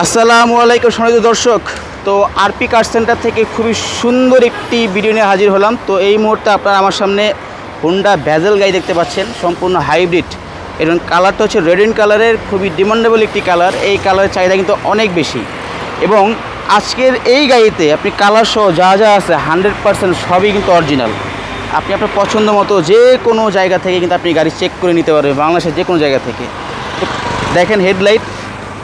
আসসালামু আলাইকুম সম্মানিত দর্শক। তো আরপি কার সেন্টার থেকে খুবই সুন্দর একটি ভিডিও নিয়ে হাজির হলাম। তো এই মুহূর্তে আপনারা আমার সামনে হোন্ডা ভ্যাজেল গাড়ি দেখতে পাচ্ছেন, সম্পূর্ণ হাইব্রিড এবং কালারটা হচ্ছে রেড ইন কালারের, খুবই ডিমান্ডেবল একটি কালার। এই কালারের চাহিদা কিন্তু অনেক বেশি এবং আজকের এই গাড়িতে আপনি কালার সহ যা যা আছে 100% সবই কিন্তু অরিজিনাল। আপনি আপনার পছন্দ মতো যে কোনো জায়গা থেকে কিন্তু আপনি গাড়ি চেক করে নিতে পারবেন, বাংলাদেশের যে কোনো জায়গা থেকে। তো দেখেন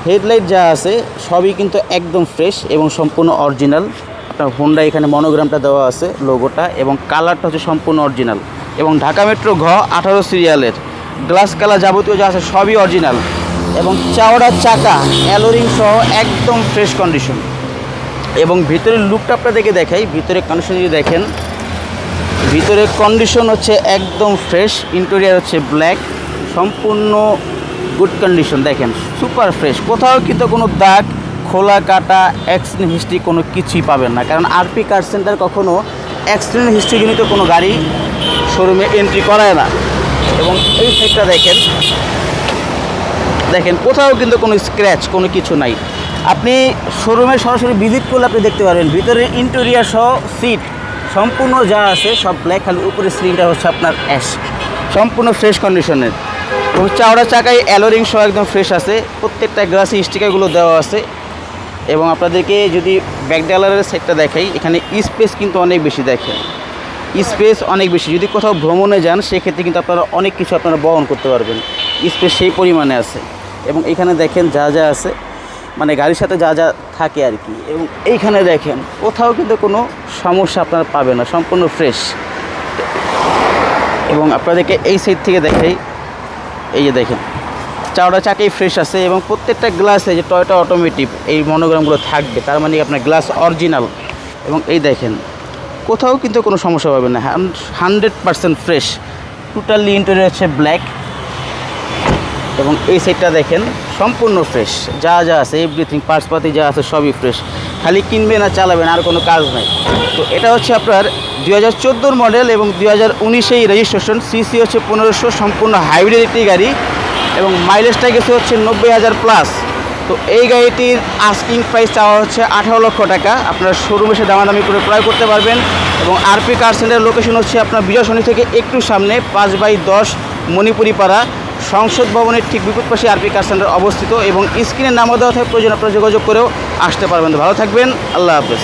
হেডলাইট যা আছে সবই কিন্তু একদম ফ্রেশ এবং সম্পূর্ণ অরিজিনাল। আপনার হোন্ডা এখানে মনোগ্রামটা দেওয়া আছে, লোগোটা, এবং কালারটা হচ্ছে সম্পূর্ণ অরিজিনাল এবং ঢাকা মেট্রো ঘ 18 সিরিয়ালের গ্লাস কালার যাবতীয় যা আছে সবই অরিজিনাল এবং চওড়া চাকা অ্যালোরিং সহ একদম ফ্রেশ কন্ডিশন। এবং ভিতরের লুকটা আপনাদেরকে দেখাই। ভিতরের কন্ডিশন যদি দেখেন, ভিতরের কন্ডিশন হচ্ছে একদম ফ্রেশ, ইন্টেরিয়ার হচ্ছে ব্ল্যাক, সম্পূর্ণ গুড কন্ডিশন। দেখেন সুপার ফ্রেশ, কোথাও কিন্তু কোনো দাগ, খোলা কাটা, অ্যাক্সিডেন্ট হিস্ট্রি কোনো কিছুই পাবেন না, কারণ আরপি কার সেন্টার কখনও অ্যাক্সিডেন্ট হিস্ট্রিজনিত কোনো গাড়ি শোরুমে এন্ট্রি করায় না। এবং এই সাইডটা দেখেন কোথাও কিন্তু কোনো স্ক্র্যাচ কোনো কিছু নাই। আপনি শোরুমে সরাসরি ভিজিট করলে আপনি দেখতে পারবেন ভিতরে ইন্টেরিয়ার সহ সিট সম্পূর্ণ যা আছে সব ব্ল্যাক, খালি উপরের স্ক্রিনটা হচ্ছে আপনার অ্যাশ, সম্পূর্ণ ফ্রেশ কন্ডিশনের এবং চওড়া চাকায় অ্যালোরিং সহ একদম ফ্রেশ আছে। প্রত্যেকটা গ্লাসে স্টিকারগুলো দেওয়া আছে। এবং আপনাদেরকে যদি ব্যাক ডালারের সাইডটা দেখাই, এখানে স্পেস কিন্তু অনেক বেশি। দেখেন স্পেস অনেক বেশি, যদি কোথাও ভ্রমণে যান সেক্ষেত্রে কিন্তু আপনারা অনেক কিছু আপনারা বহন করতে পারবেন, স্পেস সেই পরিমাণে আছে। এবং এখানে দেখেন যা যা আছে, মানে গাড়ির সাথে যা যা থাকে আর কি। এবং এইখানে দেখেন কোথাও কিন্তু কোনো সমস্যা আপনারা পাবেন না, সম্পূর্ণ ফ্রেশ। এবং আপনাদেরকে এই সাইড থেকে দেখাই, এই যে দেখেন চওড়া চাকাই ফ্রেশ আছে এবং প্রত্যেকটা গ্লাসে যে টয়োটা অটোমেটিভ এই মনোগ্রামগুলো থাকবে, তার মানে আপনার গ্লাস অরিজিনাল। এবং এই দেখেন কোথাও কিন্তু কোনো সমস্যা পাবেন না, 100% ফ্রেশ। টোটালি ইন্টেরিয়র হচ্ছে ব্ল্যাক এবং এই সাইডটা দেখেন সম্পূর্ণ ফ্রেশ, যা যা আছে এভরিথিং, পার্টসপাতি যা আছে সবই ফ্রেশ, খালি কিনবেন আর চালাবেন, আর কোনো কাজ নাই। তো এটা হচ্ছে আপনার 2014 মডেল এবং 2019 রেজিস্ট্রেশন, সিসি হচ্ছে 1500, সম্পূর্ণ হাইব্রিড একটি গাড়ি এবং মাইলেজটা গেছে হচ্ছে 90,000 প্লাস। তো এই গাড়িটির আস্কিং প্রাইস চাওয়া হচ্ছে 18 লক্ষ টাকা। আপনারা শোরুমে এসে দামাদামি করে ক্রয় করতে পারবেন। এবং আরপি কার সেন্টারের লোকেশন হচ্ছে আপনার বিজয় সন্ধি থেকে একটু সামনে 5/10 মণিপুরি পাড়া, সংসদ ভবনের ঠিক বিপরীত পাশে আরপি কার সেন্টার অবস্থিত। এবং স্ক্রিনের নাম্বার দেওয়া থাকে, প্রয়োজন আপনারা যোগাযোগ করেও আসতে পারবেন। ভালো থাকবেন, আল্লাহ হাফেজ।